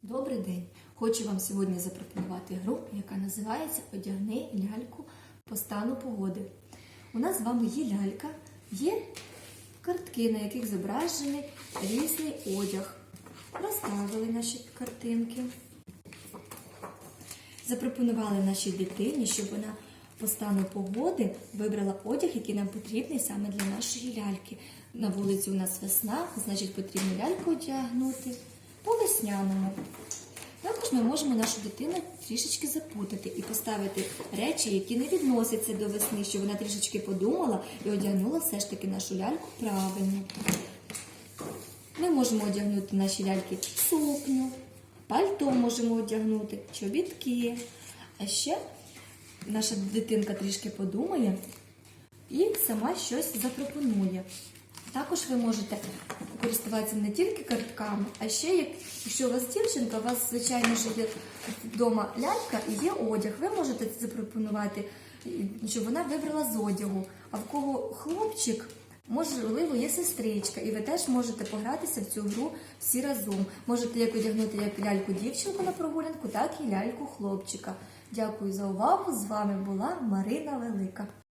Добрий день! Хочу вам сьогодні запропонувати гру, яка називається «Одягни ляльку по стану погоди». У нас з вами є лялька, є картки, на яких зображений різний одяг. Розставили наші картинки. Запропонували нашій дитині, щоб вона по стану погоди вибрала одяг, який нам потрібний саме для нашої ляльки. На вулиці у нас весна, значить потрібно ляльку одягнути по-весняному. Також ми можемо нашу дитину трішечки запутати і поставити речі, які не відносяться до весни, щоб вона трішечки подумала і одягнула все ж таки нашу ляльку правильно. Ми можемо одягнути наші ляльки сукню, пальто можемо одягнути, чобітки. А ще наша дитинка трішки подумає і сама щось запропонує. Також ви можете користуватися не тільки картками, а ще, якщо у вас дівчинка, у вас, звичайно ж, є вдома лялька і є одяг, ви можете запропонувати, щоб вона вибрала з одягу. А в кого хлопчик, можливо, є сестричка, і ви теж можете погратися в цю гру всі разом. Можете як одягнути як ляльку-дівчинку на прогулянку, так і ляльку-хлопчика. Дякую за увагу. З вами була Марина Велика.